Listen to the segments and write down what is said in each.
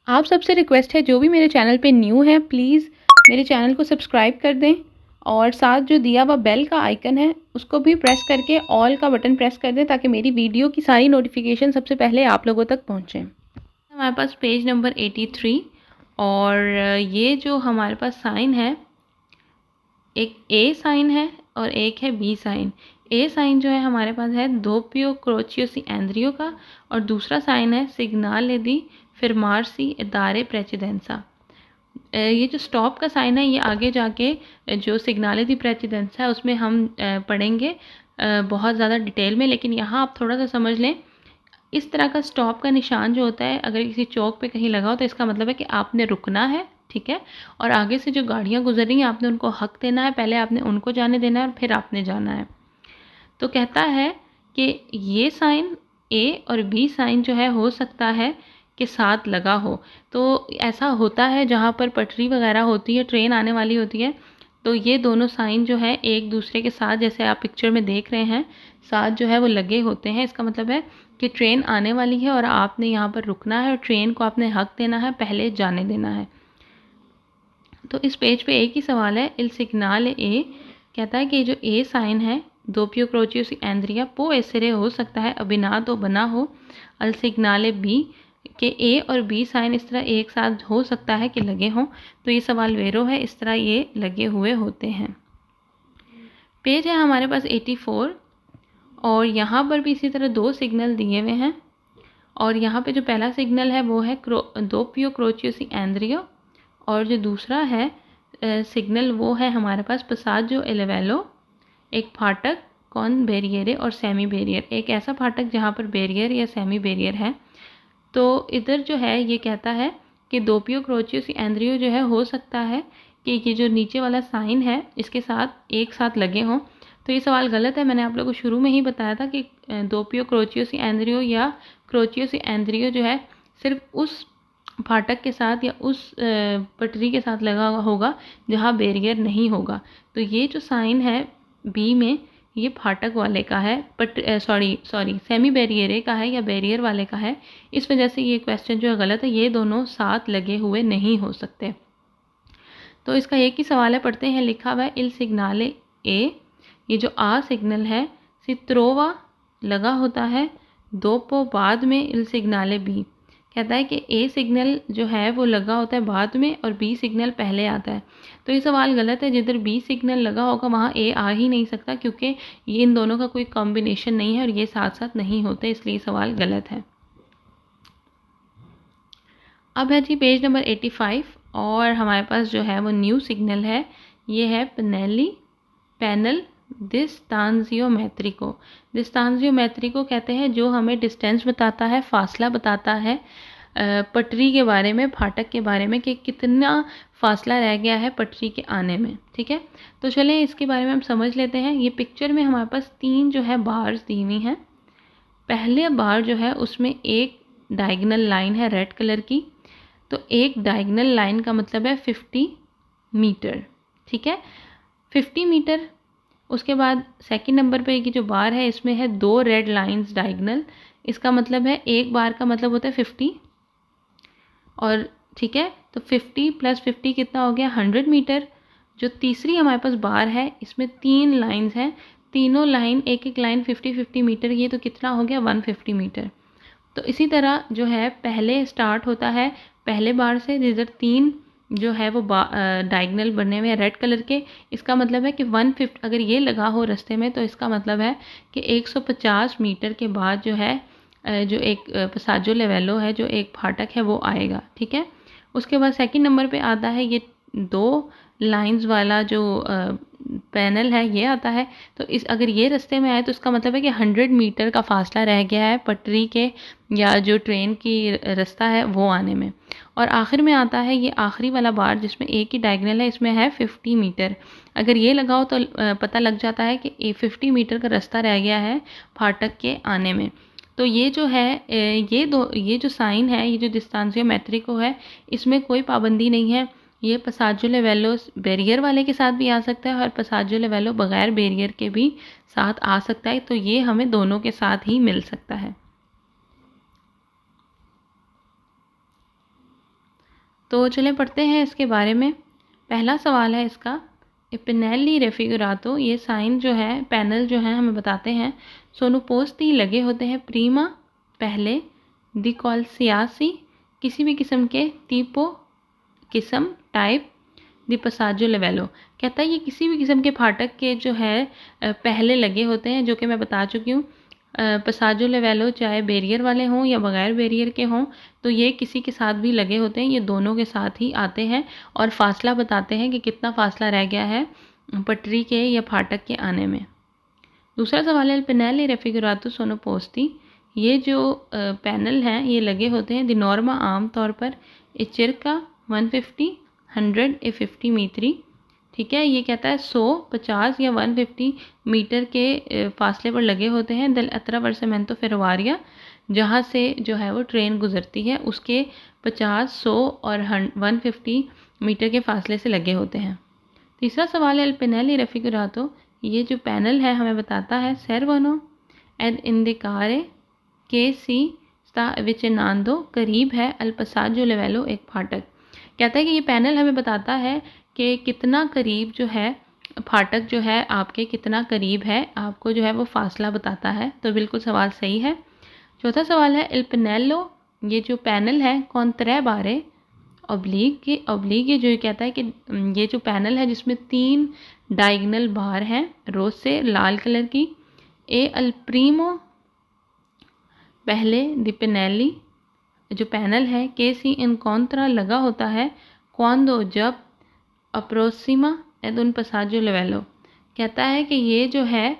आप सबसे रिक्वेस्ट है, जो भी मेरे चैनल पे न्यू है प्लीज़ मेरे चैनल को सब्सक्राइब कर दें और साथ जो दिया हुआ बेल का आइकन है उसको भी प्रेस करके ऑल का बटन प्रेस कर दें ताकि मेरी वीडियो की सारी नोटिफिकेशन सबसे पहले आप लोगों तक पहुँचें। हमारे पास पेज नंबर 83 और ये जो हमारे पास साइन है, एक ए साइन है और एक है बी साइन। ए साइन जो है हमारे पास है दोप्यो क्रोचियो सी एंड्रियो का और दूसरा साइन है सिग्नाले दी फिरमार्सी इदारे प्रेसिडेंसा। ये जो स्टॉप का साइन है ये आगे जाके जो सिग्नाले दी प्रेसिडेंसा है उसमें हम पढ़ेंगे बहुत ज़्यादा डिटेल में, लेकिन यहाँ आप थोड़ा सा समझ लें। इस तरह का स्टॉप का निशान जो होता है अगर किसी चौक पे कहीं लगा हो तो इसका मतलब है कि आपने रुकना है, ठीक है। और आगे से जो गाड़ियाँ गुजर रही हैं आपने उनको हक देना है, पहले आपने उनको जाने देना है और फिर आपने जाना है। तो कहता है कि ये साइन ए और बी साइन जो है हो सकता है कि साथ लगा हो। तो ऐसा होता है जहाँ पर पटरी वगैरह होती है, ट्रेन आने वाली होती है, तो ये दोनों साइन जो है एक दूसरे के साथ, जैसे आप पिक्चर में देख रहे हैं, साथ जो है वो लगे होते हैं। इसका मतलब है कि ट्रेन आने वाली है और आपने यहाँ पर रुकना है और ट्रेन को आपने हक देना है, पहले जाने देना है। तो इस पेज पे एक ही सवाल है, इल सिग्नाल ए कहता है कि जो ए साइन है दोपियो क्रोचियो सी एंड्रिया पो एसरे हो सकता है अबिना तो बना हो अल सिग्नाले बी के ए और बी साइन इस तरह एक साथ हो सकता है कि लगे हों। तो ये सवाल वेरो है, इस तरह ये लगे हुए होते हैं। पेज है हमारे पास 84 और यहाँ पर भी इसी तरह दो सिग्नल दिए हुए हैं और यहाँ पे जो पहला सिग्नल है वो है दोपियो क्रोचियो सी एंड्रियो और जो दूसरा है सिग्नल वो है हमारे पास पसाजो एलेवेलो, एक फाटक कौन बैरियर और सेमी बैरियर, एक ऐसा फाटक जहाँ पर बैरियर या सेमी बैरियर है। तो इधर जो है ये कहता है कि दोपियो क्रोचियो सी एंड्रियो जो है हो सकता है कि ये जो नीचे वाला साइन है इसके साथ एक साथ लगे हों। तो ये सवाल गलत है, मैंने आप लोगों को शुरू में ही बताया था कि दोपियो क्रोचियो सी एंड्रियो या क्रोचियो सी एंड्रियो जो है सिर्फ उस फाटक के साथ या उस पटरी के साथ लगा होगा जहाँ बैरियर नहीं होगा। तो ये जो साइन है बी में ये फाटक वाले का है, सॉरी सेमी बैरियर का है या बैरियर वाले का है। इस वजह से ये क्वेश्चन जो है गलत है, ये दोनों साथ लगे हुए नहीं हो सकते। तो इसका एक ही सवाल है, पढ़ते हैं। लिखा हुआ है इल सिग्नाले ए, ये जो आ सिग्नल है सित्रोवा लगा होता है दोपो बाद में इल सिग्नाले बी। कहता है कि ए सिग्नल जो है वो लगा होता है बाद में और बी सिग्नल पहले आता है। तो ये सवाल गलत है, जिधर बी सिग्नल लगा होगा वहाँ ए आ ही नहीं सकता क्योंकि ये इन दोनों का कोई कॉम्बिनेशन नहीं है और ये साथ साथ नहीं होते, इसलिए सवाल गलत है। अब है जी पेज नंबर 85 और हमारे पास जो है वो न्यू सिग्नल है, ये है पैनल डिस्टेंशियोमेट्रिको। डिस्टेंशियोमेट्रिको कहते हैं जो हमें डिस्टेंस बताता है, फासला बताता है पटरी के बारे में, फाटक के बारे में कि कितना फासला रह गया है पटरी के आने में, ठीक है। तो चलें इसके बारे में हम समझ लेते हैं। ये पिक्चर में हमारे पास तीन जो है बार्स दी हुई हैं। पहले बार जो है उसमें एक डायगोनल लाइन है रेड कलर की, तो एक डायगोनल लाइन का मतलब है 50 मीटर, ठीक है, 50 मीटर। उसके बाद सेकंड नंबर पे की जो बार है इसमें है दो रेड लाइंस डायगोनल, इसका मतलब है एक बार का मतलब होता है 50 और ठीक है, तो 50 + 50 कितना हो गया 100 मीटर। जो तीसरी हमारे पास बार है इसमें तीन लाइंस हैं, तीनों लाइन एक एक लाइन 50-50 मीटर, ये तो कितना हो गया 150 मीटर। तो इसी तरह जो है पहले स्टार्ट होता है पहले बार से, जिधर तीन जो है वो डायगोनल बने हुए हैं रेड कलर के, इसका मतलब है कि 150 अगर ये लगा हो रास्ते में तो इसका मतलब है कि 150 मीटर के बाद जो है जो एक पसाजो लेवेलो है, जो एक फाटक है वो आएगा, ठीक है। उसके बाद सेकंड नंबर पे आता है ये दो लाइंस वाला जो पैनल है ये आता है। तो इस अगर ये रास्ते में आए तो इसका मतलब है कि 100 मीटर का फासला रह गया है पटरी के या जो ट्रेन की रास्ता है वो आने में। और आखिर में आता है ये आखिरी वाला बार जिसमें एक ही डायगोनल है, इसमें है 50 मीटर। अगर ये लगाओ तो पता लग जाता है कि 50 मीटर का रास्ता रह गया है फाटक के आने में। तो ये जो है ये जो साइन है, ये जो डिस्टेंशियोमेट्रिको है, इसमें कोई पाबंदी नहीं है। ये पसाजो लेवेलो बैरियर वाले के साथ भी आ सकता है और पसाजो लेवेलो बगैर बैरियर के भी साथ आ सकता है। तो ये हमें दोनों के साथ ही मिल सकता है। तो चलें पढ़ते हैं इसके बारे में। पहला सवाल है इसका, पेनेली रेफिगुरातो, ये साइन जो है, पैनल जो है हमें बताते हैं सोनोपोस्ती लगे होते हैं प्रीमा पहले, दी क्वालसियासी किसी भी किस्म के, तीपो किस्म टाइप, दी पसाजो लेवेलो, कहता है ये किसी भी किस्म के फाटक के जो है पहले लगे होते हैं, जो कि मैं बता चुकी हूँ। पसाजो लेवेलो चाहे बैरियर वाले हों या बगैर बैरियर के हों, तो ये किसी के साथ भी लगे होते हैं, ये दोनों के साथ ही आते हैं और फासला बताते हैं कि कितना फासला रह गया है पटरी के या फाटक के आने में। दूसरा सवाल है, पेनेले रेफिगुरातो सोनोपोस्ती, ये जो पैनल हैं ये लगे होते हैं दी नॉर्मा आम तौर पर इचिरका 150, 100 या 50 मीटरी, ठीक है। ये कहता है 100, 50 या 150 मीटर के फासले पर लगे होते हैं दल अत्रावर्समेंतो फेरोवारिया, जहाँ से जो है वो ट्रेन गुजरती है उसके 50, 100 और 150 मीटर के फासले से लगे होते हैं। तीसरा सवाल है, पेनेले रेफिगुरातो, ये जो पैनल है हमें बताता है सर्वनो एड इंडिकारे के सी स्ता विचिनांदो, करीब है अल पसाजो लेवेलो एक फाटक, कहता है कि ये पैनल हमें बताता है कि कितना करीब जो है फाटक जो है आपके कितना करीब है, आपको जो है वो फासला बताता है। तो बिल्कुल सवाल सही है। चौथा सवाल है, इल पेनेलो, ये जो पैनल है कौन त्रै बारे ऑब्लिक ये जो कहता है कि ये जो पैनल है जिसमें 3 डायगोनल बार हैं रोज से लाल कलर की, ए अल प्रीमो पहले, दी पेनेली जो पैनल है, के सी इन कॉन्त्रा लगा होता है, क्वांदो जब, अप्रोसिमा एद उन पसाजो लेवेलो, कहता है कि ये जो है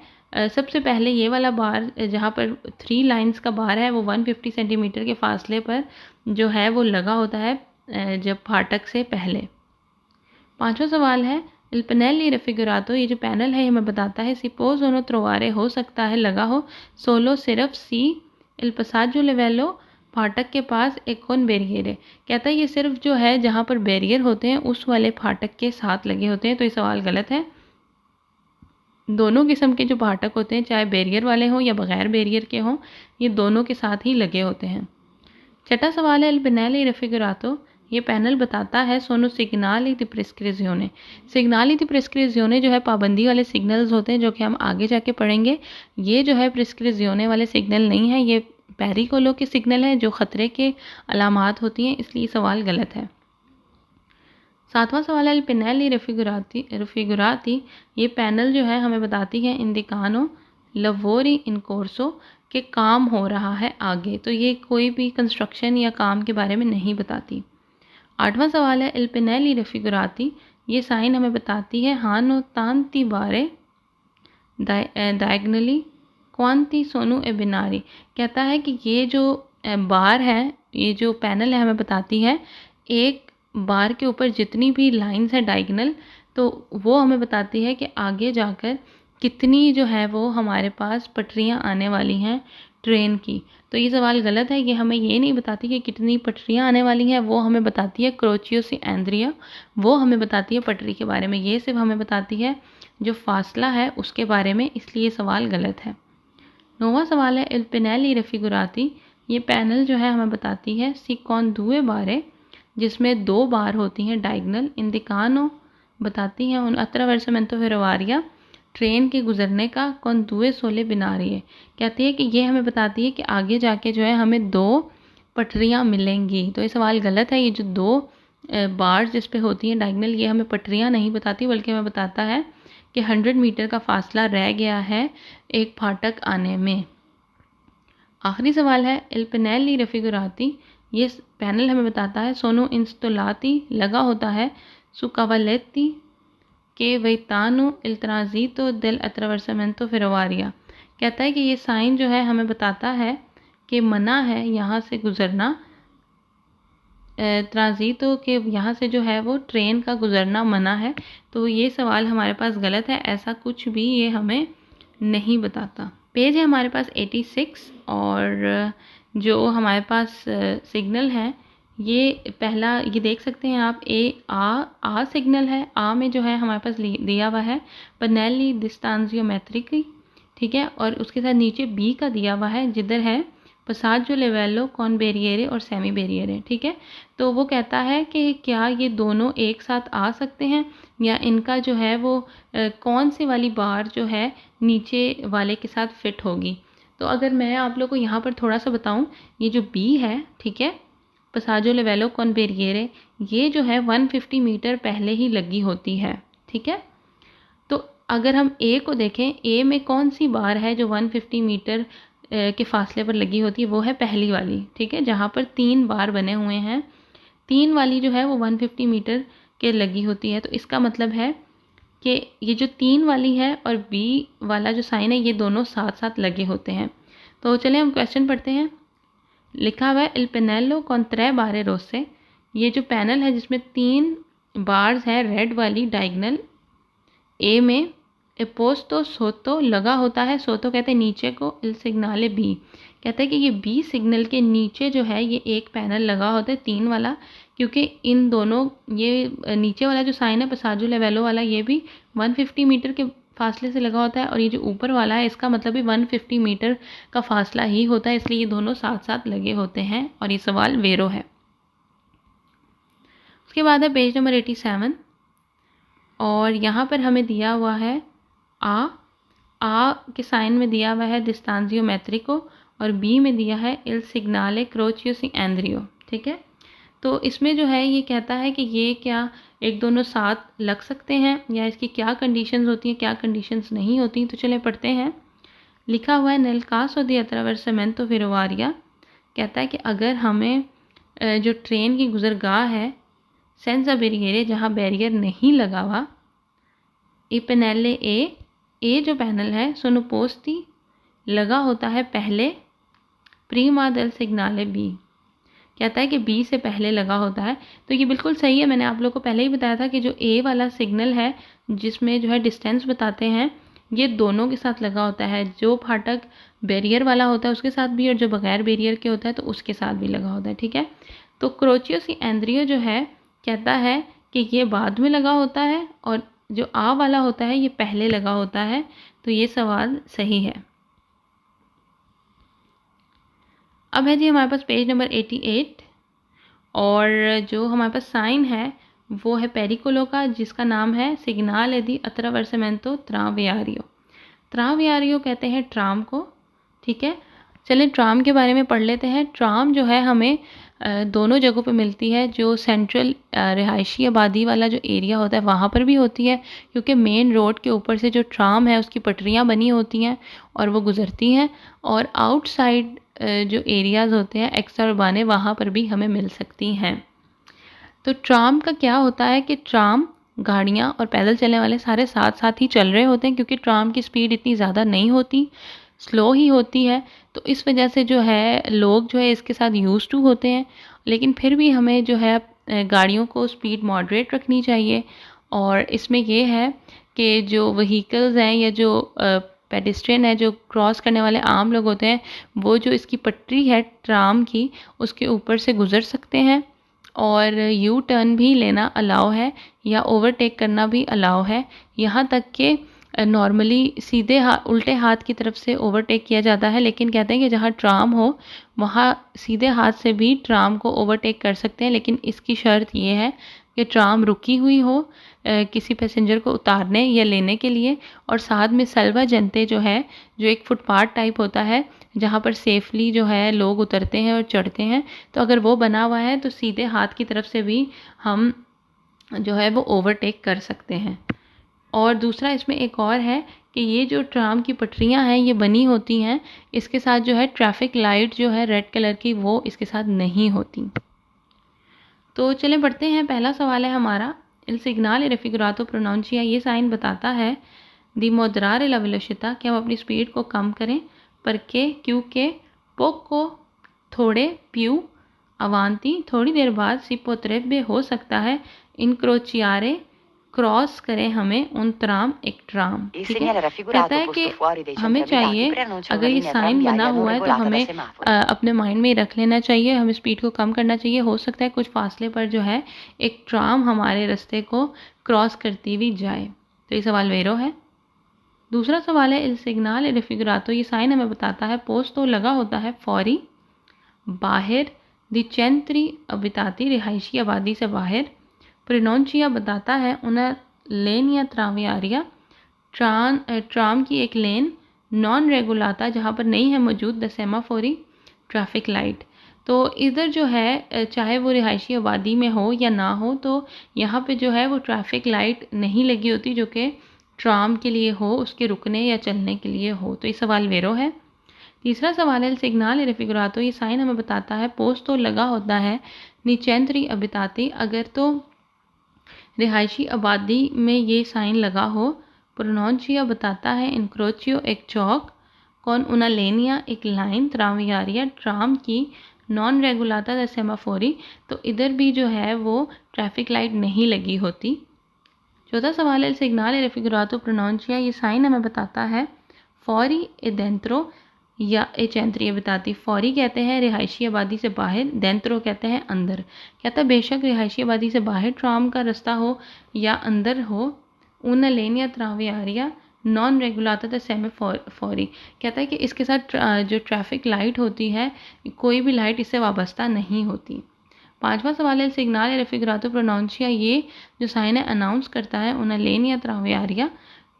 सबसे पहले ये वाला बार जहाँ पर 3 लाइंस का बार है वो 150 सेंटीमीटर के फासले पर जो है वो लगा होता है जब फाटक से पहले। पांचवा सवाल है, इल पेनेली रेफिगुरातो, ये जो पैनल है हमें बताता है सिपोज उनो त्रोवारे, हो सकता है लगा हो, सोलो सिर्फ सी इल पसाजो लेवेलो, फाटक के पास एक कौन बैरियर है, कहता है ये सिर्फ जो है जहाँ पर बैरियर होते हैं उस वाले फाटक के साथ लगे होते हैं। तो ये सवाल गलत है। दोनों किस्म के जो फाटक होते हैं चाहे बैरियर वाले हों या बगैर बैरियर के हों, ये दोनों के साथ ही लगे होते हैं। छठा सवाल है, इल पेनेले रेफिगुरातो, ये पैनल बताता है सोनो सिग्नाली दी प्रेस्क्रिजियोने, सिग्नाली दी प्रेस्क्रिजियोने जो है पाबंदी वाले सिग्नल्स होते हैं जो कि हम आगे जाके पढ़ेंगे। ये जो है प्रेस्क्रिजियोने वाले सिग्नल नहीं है, ये पेरिकोलो के सिग्नल है जो ख़तरे के अलामात होती हैं, इसलिए सवाल गलत है। सातवां सवाल है, पेनेली रेफिगुराती, ये पैनल जो है हमें बताती है इंडिकानो लवोरी इन कोर्सो, के काम हो रहा है आगे, तो ये कोई भी कंस्ट्रक्शन या काम के बारे में नहीं बताती। आठवां सवाल है, इल पेनेली रेफिगुराती, ये साइन हमें बताती है हानो तांती बारे डायगनली क्वांती सोनू ए बिनारी, कहता है कि ये जो बार है, ये जो पैनल है हमें बताती है एक बार के ऊपर जितनी भी लाइंस है डायगनल, तो वो हमें बताती है कि आगे जाकर कितनी जो है वो हमारे पास पटरियाँ आने वाली हैं ट्रेन की। तो ये सवाल गलत है, ये हमें ये नहीं बताती कि कितनी पटरियाँ आने वाली हैं, वो हमें बताती है क्रोचियो सी एंड्रिया, वो हमें बताती है पटरी के बारे में, ये सिर्फ हमें बताती है जो फासला है उसके बारे में, इसलिए सवाल गलत है। नौवां सवाल है, इल पेनेली रेफिगुराती, ये पैनल जो है हमें बताती है सी कौन दुए बारे, जिसमें 2 बार होती हैं डायगनल, इंडिकानो बताती हैं उन अत्रावर्समेंतो फेरोवारिया, ट्रेन के गुजरने का, कौन दुए सोले बिनारी है, कहती है कि ये हमें बताती है कि आगे जाके जो है हमें 2 पटरियाँ मिलेंगी। तो ये सवाल गलत है, ये जो 2 बार जिस पे होती हैं डायगनल, ये हमें पटरियाँ नहीं बताती बल्कि हमें बताता है कि 100 मीटर का फासला रह गया है एक फाटक आने में। आखिरी सवाल है, इल पेनेली रेफिगुराती, ये पैनल हमें बताता है सोनो इंस्टोलाती लगा होता है सुकावालेती के वैतानो इल ट्रांजितो देल अत्रावर्समेंतो फेरोवारिया, कहता है कि ये साइन जो है हमें बताता है कि मना है यहाँ से गुजरना, ट्रांजितो के यहाँ से जो है वो ट्रेन का गुजरना मना है। तो ये सवाल हमारे पास गलत है, ऐसा कुछ भी ये हमें नहीं बताता। पेज है हमारे पास 86 और जो हमारे पास सिग्नल है ये पहला ये देख सकते हैं आप, आ सिग्नल है, आ में जो है हमारे पास दिया हुआ है पेनेली डिस्टेंशियोमेट्रिक, ठीक है, और उसके साथ नीचे बी का दिया हुआ है जिधर है पसाggio livello con barriere और सेमी बैरियर, ठीक है। तो वो कहता है कि क्या ये दोनों एक साथ आ सकते हैं या इनका जो है वो कौन सी वाली बार जो है नीचे वाले के साथ फिट होगी। तो अगर मैं आप लोग को यहाँ पर थोड़ा सा बताऊँ, ये जो बी है, ठीक है, पसाggio livello con barriere, ये जो है 150 मीटर पहले ही लगी होती है, ठीक है। तो अगर हम ए को देखें, ए में कौन सी बार है जो 150 मीटर के फासले पर लगी होती है, वो है पहली वाली, ठीक है, जहाँ पर 3 बार बने हुए हैं। 3 वाली जो है वो 150 मीटर के लगी होती है। तो इसका मतलब है कि ये जो 3 वाली है और बी वाला जो साइन है, ये दोनों साथ साथ लगे होते हैं। तो चलिए हम क्वेश्चन पढ़ते हैं। लिखा हुआ है इल पेनेलो कॉन त्रे बारे रोसे, ये जो पैनल है जिसमें 3 बार्स है रेड वाली डायगनल ए में, एपोस्तो सोतो लगा होता है, सोतो कहते हैं नीचे को, इल सिग्नाले बी कहते हैं कि ये बी सिग्नल के नीचे जो है ये एक पैनल लगा होता है 3 वाला, क्योंकि इन दोनों, ये नीचे वाला जो साइन है पसाggio livello वाला, ये भी 150 मीटर के फासले से लगा होता है और ये जो ऊपर वाला है इसका मतलब भी 150 मीटर का फासला ही होता है, इसलिए ये दोनों साथ साथ लगे होते हैं और ये सवाल वेरो है। उसके बाद है पेज नंबर 87 और यहाँ पर हमें दिया हुआ है आ के साइन में दिया हुआ है डिस्टेंसियो मेट्रिको और बी में दिया है इल सिग्नाले क्रोचियो सी एंड्रियो, ठीक है। तो इसमें जो है ये कहता है कि ये क्या एक दोनों साथ लग सकते हैं या इसकी क्या कंडीशंस होती हैं, क्या कंडीशंस नहीं होती। तो चले पढ़ते हैं। लिखा हुआ है नेल कासो दी अट्रावर्समेंतो फेरोवारिया, कहता है कि अगर हमें जो ट्रेन की गुजरगाह है सेंजा बैरियरे, जहाँ बैरियर नहीं लगा हुआ, ई पेनेले ए जो पैनल है सोनो पोस्ती लगा होता है पहले, प्रीमा देल सिग्नाले बी, कहता है कि बी से पहले लगा होता है। तो ये बिल्कुल सही है, मैंने आप लोगों को पहले ही बताया था कि जो ए वाला सिग्नल है जिसमें जो है डिस्टेंस बताते हैं, ये दोनों के साथ लगा होता है। जो फाटक बैरियर वाला होता है उसके साथ भी और जो बगैर बैरियर के होता है तो उसके साथ भी लगा होता है, ठीक है। तो क्रोचियो सी एंड्रियो जो है कहता है कि ये बाद में लगा होता है और जो आ वाला होता है ये पहले लगा होता है। तो ये सवाल सही है। अब है जी हमारे पास पेज नंबर 88 और जो हमारे पास साइन है वो है पेरिकोलो का, जिसका नाम है सिग्नाले दी अट्रावर्समेंतो ट्रावियारियो। ट्रावियारियो कहते हैं ट्राम को, ठीक है। चलिए ट्राम के बारे में पढ़ लेते हैं। ट्राम जो है हमें दोनों जगहों पे मिलती है। जो सेंट्रल रिहायशी आबादी वाला जो एरिया होता है वहाँ पर भी होती है, क्योंकि मेन रोड के ऊपर से जो ट्राम है उसकी पटरियाँ बनी होती हैं और वो गुज़रती हैं। और आउटसाइड जो एरियाज़ होते हैं एक्स्ट्रा उर्बाने, वहाँ पर भी हमें मिल सकती हैं। तो ट्राम का क्या होता है कि ट्राम, गाड़ियाँ और पैदल चलने वाले सारे साथ साथ ही चल रहे होते हैं, क्योंकि ट्राम की स्पीड इतनी ज़्यादा नहीं होती, स्लो ही होती है। तो इस वजह से जो है लोग जो है इसके साथ यूज़ टू होते हैं, लेकिन फिर भी हमें जो है गाड़ियों को स्पीड मॉडरेट रखनी चाहिए। और इसमें ये है कि जो व्हीकल्स हैं या जो पेडेस्ट्रियन है, जो क्रॉस करने वाले आम लोग होते हैं, वो जो इसकी पटरी है ट्राम की उसके ऊपर से गुज़र सकते हैं और यू टर्न भी लेना अलाउ है या ओवरटेक करना भी अलाउ है। यहाँ तक कि नॉर्मली सीधे उल्टे हाथ की तरफ से ओवरटेक किया जाता है, लेकिन कहते हैं कि जहाँ ट्राम हो वहाँ सीधे हाथ से भी ट्राम को ओवरटेक कर सकते हैं, लेकिन इसकी शर्त ये है कि ट्राम रुकी हुई हो किसी पैसेंजर को उतारने या लेने के लिए, और साथ में सल्वा जनते जो है, जो एक फुटपाथ टाइप होता है जहाँ पर सेफली जो है लोग उतरते हैं और चढ़ते हैं, तो अगर वो बना हुआ है तो सीधे हाथ की तरफ से भी हम जो है वो ओवरटेक कर सकते हैं। और दूसरा इसमें एक और है कि ये जो ट्राम की पटरियाँ हैं ये बनी होती हैं, इसके साथ जो है ट्रैफिक लाइट जो है रेड कलर की वो इसके साथ नहीं होती। तो चलें पढ़ते हैं। पहला सवाल है हमारा, इल सिग्नाले रेफिगुरातो प्रोनाउंसिया, ये साइन बताता है दी मोदरारे ला वेलोसिटा, कि हम अपनी स्पीड को कम करें, पर के क्योंकि पोको थोड़े, प्यू अवांती थोड़ी देर बाद, सी पोत्रेब्बे हो सकता है, इनक्रोचियारे क्रॉस करें हमें उन ट्राम एक ट्राम, ठीक है। कहता है कि हमें चाहिए, अगर ये साइन बना हुआ है तो हमें अपने माइंड में रख लेना चाहिए, हमें स्पीड को कम करना चाहिए। हो सकता है कुछ फासले पर जो है एक ट्राम हमारे रास्ते को क्रॉस करती हुई जाए। तो ये सवाल वेरो है। दूसरा सवाल है इल सिग्नाले रेफिगुरातो, ये साइन हमें बताता है पोस्ट तो लगा होता है फौरी, बाहर, दिचेंत्री अबिताती रिहायशी आबादी से बाहर, प्रोनोंचिया बताता है उन्हें लेन या त्रावियारिया ट्राम की एक लेन, नॉन रेगुलाता जहाँ पर नहीं है मौजूद द सेमाफोरी ट्रैफिक लाइट। तो इधर जो है चाहे वो रिहायशी आबादी में हो या ना हो, तो यहाँ पे जो है वो ट्रैफिक लाइट नहीं लगी होती जो कि ट्राम के लिए हो, उसके रुकने या चलने के लिए हो। तो ये सवाल वेरो है। तीसरा सवाल है सिग्नल रेफिगुरातो, ये साइन हमें बताता है पोस्ट तो लगा होता है निचेंत्री अबिताती, अगर तो रिहायशी आबादी में ये साइन लगा हो। प्रोनोंचिया बताता है इनक्रोचियो एक चौक, कौन उना लेनिया एक लाइन, त्रावियारिया ट्राम की, नॉन रेगुलाता द सेमाफोरी, तो इधर भी जो है वो ट्रैफिक लाइट नहीं लगी होती। चौथा सवाल है सिग्नल रेफिगुरातो प्रोनोंचिया, ये साइन हमें बताता है फौरी एडेंत्रो या एचेंत्री बताती। फौरी कहते हैं रिहायशी आबादी से बाहर, देंत्रो कहते हैं अंदर। कहता है बेशक रिहायशी आबादी से बाहर ट्राम का रास्ता हो या अंदर हो, उन लेन या त्रावियारिया नॉन रेगुलाता था सेमी फौरी, कहता है कि इसके साथ जो ट्रैफिक लाइट होती है कोई भी लाइट इससे वाबस्ता नहीं होती। पांचवा सवाल है सिग्नल रेफिगुरातो प्रोनोंचिया, ये जो साइन है अनाउंस करता है उन लेन या त्रावियारिया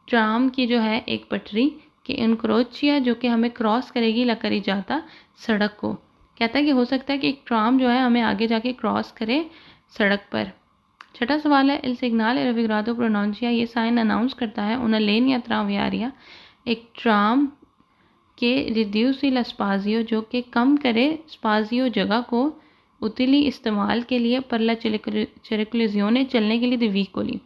ट्राम की जो है एक पटरी कि इनक्रोचिया जो कि हमें क्रॉस करेगी ला करी जाता सड़क को। कहता है कि हो सकता है कि एक ट्राम जो है हमें आगे जाके क्रॉस करे सड़क पर। छठा सवाल है इल सिग्नल रेफिगुरातो प्रोनोंचिया, ये साइन अनाउंस करता है उन लेन या त्रावियारिया एक ट्राम के रिड्यूस ला स्पाजियो जो कि कम करे स्पाजियो जगह को उतली इस्तेमाल के लिए पर ला चरिकुलिजियोने चलने के लिए दिवीकोली।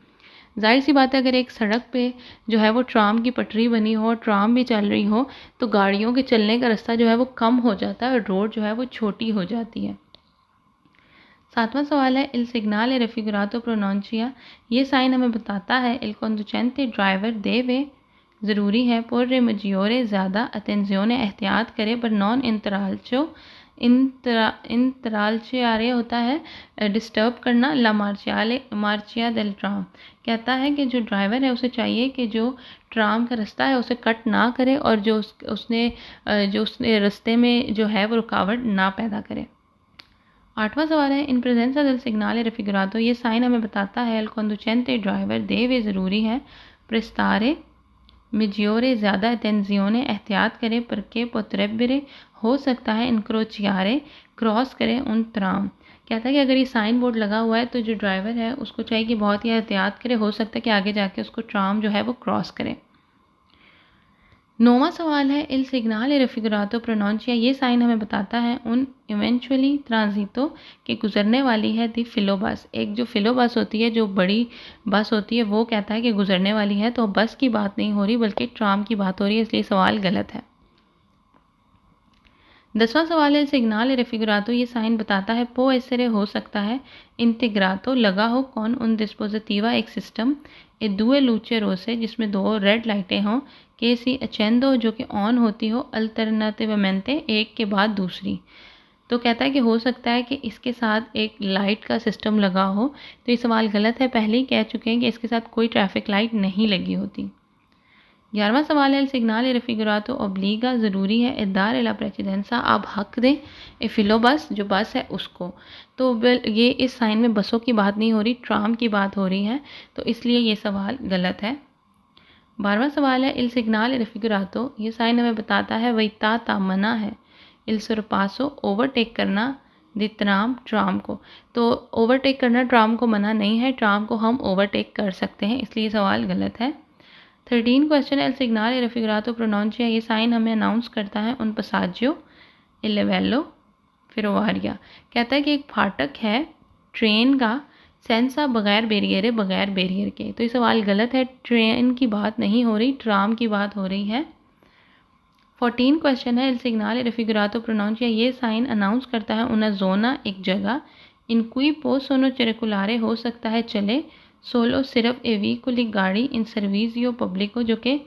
जाहिर सी बात है अगर एक सड़क पे जो है वो ट्राम की पटरी बनी हो और ट्राम भी चल रही हो तो गाड़ियों के चलने का रास्ता जो है वो कम हो जाता है और रोड जो है वो छोटी हो जाती है। सातवां सवाल है इल सिग्नल रेफिगुरातो प्रोनोंचिया, ये साइन हमें बताता है इल कंडुचेंटे ड्राइवर देवे ज़रूरी है por re maggiore ज़्यादा अटेंजियोने एहतियात करे पर नॉन इंतरालचे होता है डिस्टर्ब करना, ला मार्चिया देल ट्राम, कहता है कि जो ड्राइवर है उसे चाहिए कि जो ट्राम का रास्ता है उसे कट ना करे और जो उसने रास्ते में जो है वो रुकावट ना पैदा करे। आठवां सवाल है इन प्रेजेंसा del सिग्नल रेफिगुरातो, ये साइन हमें बताता है एल कंडुचेंटे ड्राइवर देवे ज़रूरी है प्रेस्तारे मिजियोरे ज़्यादा अटेंजियोने एहतियात करे परके पोत्रेबरे हो सकता है इनक्रोचियारे क्रॉस करे उन ट्राम। कहता है कि अगर ये साइन बोर्ड लगा हुआ है तो जो ड्राइवर है उसको चाहिए कि बहुत ही एहतियात करे, हो सकता है कि आगे जाके उसको ट्राम जो है वो क्रॉस करे। नौवां सवाल है इल सिग्नल रेफिगुरातो प्रोनोंचिया, ये साइन हमें बताता है उन इवेंचुअली ट्रांजितो के गुजरने वाली है दी फिलो बस। एक जो फिलो बस होती है जो बड़ी बस होती है वो कहता है कि गुजरने वाली है, तो बस की बात नहीं हो रही बल्कि ट्राम की बात हो रही है, इसलिए सवाल गलत है। 10वां सवाल है सिग्नल रेफिगुरातो, ये साइन बताता है पो एसरे हो सकता है इंटीग्रातो लगा हो कौन उन डिस्पोजिटिवा एक सिस्टम ए दुए लूचे रोसे जिसमें दो रेड लाइटें हों के सी अचेंदो जो कि ऑन होती हो अल्टरनेटिवमेंटे एक के बाद दूसरी। तो कहता है कि हो सकता है कि इसके साथ एक लाइट का सिस्टम लगा हो, तो ये सवाल गलत है, पहले ही कह चुके हैं कि इसके साथ कोई ट्रैफिक लाइट नहीं लगी होती। 11वां सवाल है सिग्नल रेफिगुरातो ओब्लीगा ज़रूरी है एदार एला प्रेसिडेंसा, आप हक दें ए फिलो बस जो बस है उसको। तो ये इस साइन में बसों की बात नहीं हो रही, ट्राम की बात हो रही है, तो इसलिए ये सवाल गलत है। 12वां सवाल है इल सिग्नल रेफिगुरातो, ये साइन हमें बताता है वही ता मना है इल सुरपासो ओवरटेक करना दित्राम ट्राम को। तो ओवरटेक करना ट्राम को मना नहीं है, ट्राम को हम ओवरटेक कर सकते हैं, इसलिए सवाल गलत है। 13 क्वेश्चन एल सिग्नल रेफिगुरातो प्रोनोंचिया, ये साइन हमें अनाउंस करता है उन पसाजियो इलेवेलो फिरोवारिया, कहता है कि एक फाटक है ट्रेन का सेंसा बगैर बैरियर के। तो ये सवाल गलत है, ट्रेन की बात नहीं हो रही, ट्राम की बात हो रही है। 14 क्वेश्चन है एल सिग्नल रेफिगुरातो प्रोनोंचिया, ये साइन अनाउंस करता है उना जोना एक जगह इन क्वी पोसोनो चेरिकुलारे हो सकता है चले सोलो सिर्फ ए व्हीकुली गाड़ी इन सर्विसियो पब्लिको जो कि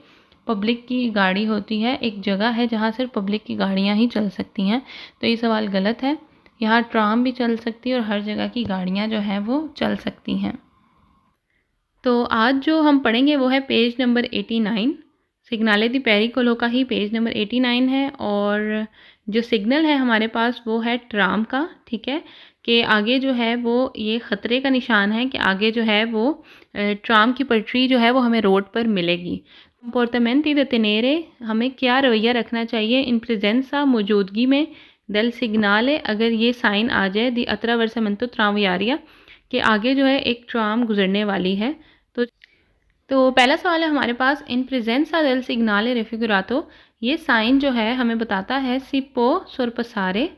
पब्लिक की गाड़ी होती है, एक जगह है जहाँ सिर्फ पब्लिक की गाड़ियाँ ही चल सकती हैं, तो ये सवाल गलत है। यहाँ ट्राम भी चल सकती है और हर जगह की गाड़ियाँ जो हैं वो चल सकती हैं। तो आज जो हम पढ़ेंगे वो है पेज नंबर 89। सिग्नाले दी पेरिकोलो का ही पेज नंबर 89 है। और जो सिग्नल है हमारे पास वो है ट्राम का, ठीक है, कि आगे जो है वो ये ख़तरे का निशान है कि आगे जो है वो ट्राम की पटरी जो है वो हमें रोड पर मिलेगी। कंपोर्टमेंटी द तेनेरे, हमें क्या रवैया रखना चाहिए इन प्रेजेंसा, मौजूदगी में, दल सिग्नाले, अगर ये साइन आ जाए दी अत्रावर्समेंटो ट्रामवियारिया, कि आगे जो है एक ट्राम गुजरने वाली है। तो पहला सवाल है हमारे पास, इन प्रेजेंसा del सिग्नाले रेफिगुरातो, ये साइन जो है हमें बताता है सी पो सोरपसारे,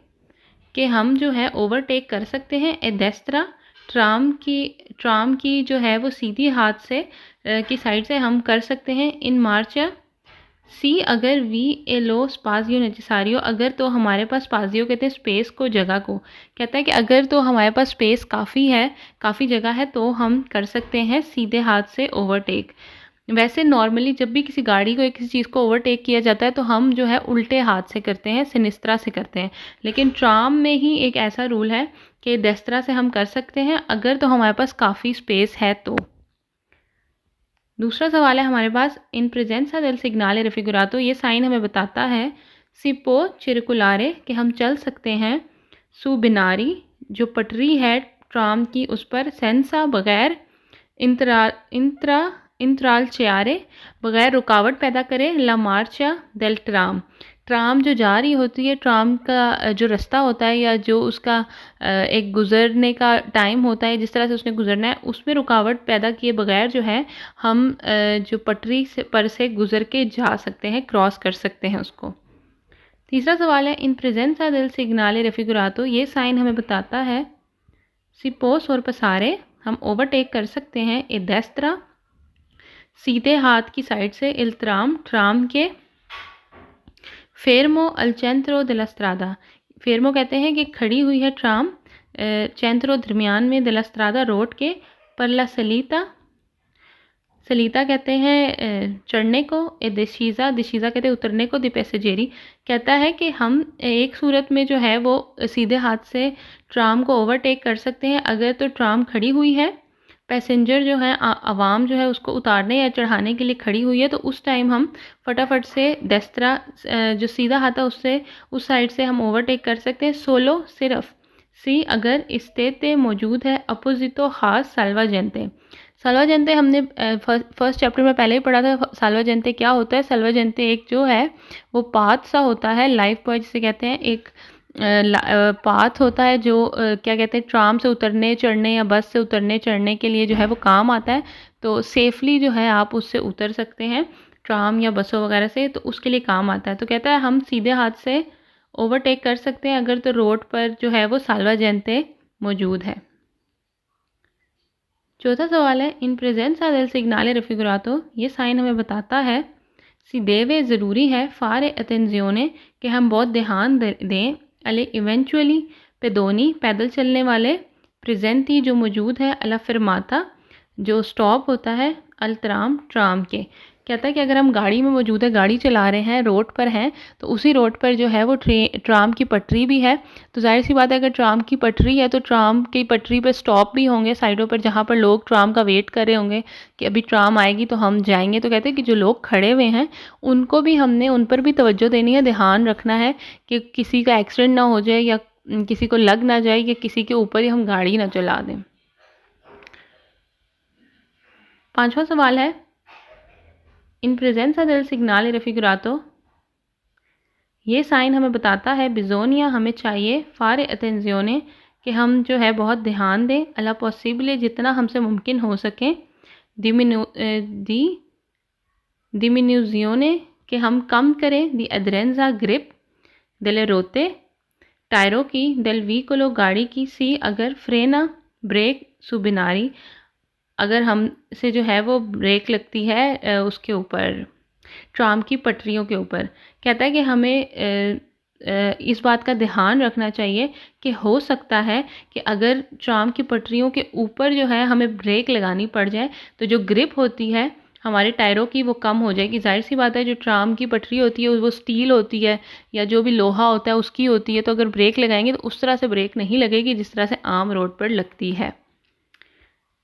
कि हम जो है ओवरटेक कर सकते हैं ए डेस्त्रा, ट्राम की जो है वो सीधी हाथ से की साइड से हम कर सकते हैं इन मार्चा। सी अगर वी ए लो स्पाजियो नेसेसारियो, अगर तो हमारे पास स्पाजियो कहते हैं स्पेस को, जगह को, कहता है कि अगर तो हमारे पास स्पेस काफ़ी है, काफ़ी जगह है, तो हम कर सकते हैं सीधे हाथ से ओवरटेक। वैसे नॉर्मली जब भी किसी गाड़ी को या किसी चीज़ को ओवरटेक किया जाता है तो हम जो है उल्टे हाथ से करते हैं, सिनिस्त्रा से करते हैं, लेकिन ट्राम में ही एक ऐसा रूल है कि डेस्त्रा से हम कर सकते हैं अगर तो हमारे पास काफ़ी स्पेस है तो। दूसरा सवाल है हमारे पास, इन प्रेजेंसा del सिग्नाले रेफिगुरातो, ये साइन हमें बताता है सिपो चिरकुलारे, कि हम चल सकते हैं सु बिनारी, जो पटरी है ट्राम की उस पर, सेंसा बगैर, इंतराल चेयारे, बगैर रुकावट पैदा करे, ला मार्चा del ट्राम, ट्राम जो जा रही होती है, ट्राम का जो रास्ता होता है या जो उसका एक गुज़रने का टाइम होता है, जिस तरह से उसने गुज़रना है, उसमें रुकावट पैदा किए बगैर जो है हम जो पटरी से पर से गुज़र के जा सकते हैं, क्रॉस कर सकते हैं उसको। तीसरा सवाल है, इन प्रेजेंसा del सिग्नाले रेफिगुरातो, ये साइन हमें बताता है सिपोस और पसारे, हम ओवरटेक कर सकते हैं ए डेस्त्रा, सीधे हाथ की साइड से, इल्त्राम, ट्राम के, फेरमो अल चेंत्रो दिलस्त्रादा, फेरमो कहते हैं कि खड़ी हुई है ट्राम, चेंत्रो दरमियान में, दिलस्त्रादा रोड के, परला सलीता, सलीता कहते हैं चढ़ने को, ए दिशीज़ा, दिशीज़ा कहते हैं उतरने को, दी पैसेजेरी, कहता है कि हम एक सूरत में जो है वो सीधे हाथ से ट्राम को ओवरटेक कर सकते हैं अगर तो ट्राम खड़ी हुई है, पैसेंजर जो है आवाम जो है उसको उतारने या चढ़ाने के लिए खड़ी हुई है, तो उस टाइम हम फटाफट से डेस्त्रा जो सीधा हाथ है उससे उस साइड से हम ओवरटेक कर सकते हैं। सोलो सिर्फ, सी अगर इस्तेते मौजूद है, अपोजितो खास साल्वा जनते, साल्वा जनते हमने फर्स्ट चैप्टर में पहले ही पढ़ा था। साल्वा जनते क्या होता है? साल्वा जनते एक जो है वो पाथ सा होता है, लाइफ बॉय जिसे कहते हैं, एक पाथ होता है जो क्या कहते हैं, ट्राम से उतरने चढ़ने या बस से उतरने चढ़ने के लिए जो है वो काम आता है। तो सेफली जो है आप उससे उतर सकते हैं ट्राम या बसों वगैरह से, तो उसके लिए काम आता है। तो कहता है हम सीधे हाथ से ओवरटेक कर सकते हैं अगर तो रोड पर जो है वो साल्वा जनते मौजूद है। चौथा सवाल है, इन प्रेजेंसा del सिग्नाले रेफिगुरातो, ये साइन हमें बताता है सी देवे ज़रूरी है, फारे अटेंजियोने, कि हम बहुत ध्यान दें, अले इवेंचुअली पेदोनी, पैदल चलने वाले, प्रेजेंटी जो मौजूद है, अला फिरमाता जो स्टॉप होता है, अल्तराम ट्राम के। कहता है कि अगर हम गाड़ी में मौजूद है, गाड़ी चला रहे हैं, रोड पर हैं, तो उसी रोड पर जो है वो ट्राम की पटरी भी है। तो जाहिर सी बात है अगर ट्राम की पटरी है तो ट्राम की पटरी पर स्टॉप भी होंगे साइडों पर, जहाँ पर लोग ट्राम का वेट कर रहे होंगे कि अभी ट्राम आएगी तो हम जाएंगे। तो कहते हैं कि जो लोग खड़े हुए हैं उनको भी हमने उन पर भी तवज्जो देनी है, ध्यान रखना है कि किसी का एक्सीडेंट ना हो जाए या किसी को लग ना जाए या किसी के ऊपर ही हम गाड़ी ना चला दें। पांचवा सवाल है, इन प्रेजेंसा del सिग्नाले रेफिगुरातो, ये साइन हमें बताता है बिजोनिया, हमें चाहिए, फारे अटेंजियोने, कि हम जो है बहुत ध्यान दें, अला पॉसिबले जितना हमसे मुमकिन हो सके, डिमिन्यूजियोने, कि हम कम करें, दी एड्रेंजा ग्रिप, दिले रोते टायरों की, दिल वीकोलो गाड़ी की, सी अगर फ्रेना ब्रेक सुबिनारी, अगर हमसे जो है वो ब्रेक लगती है उसके ऊपर, ट्राम की पटरियों के ऊपर। कहता है कि हमें इस बात का ध्यान रखना चाहिए कि हो सकता है कि अगर ट्राम की पटरियों के ऊपर जो है हमें ब्रेक लगानी पड़ जाए तो जो ग्रिप होती है हमारे टायरों की वो कम हो जाएगी। जाहिर सी बात है जो ट्राम की पटरी होती है वो स्टील होती है या जो भी लोहा होता है उसकी होती है, तो अगर ब्रेक लगाएंगे तो उस तरह से ब्रेक नहीं लगेगी जिस तरह से आम रोड पर लगती है।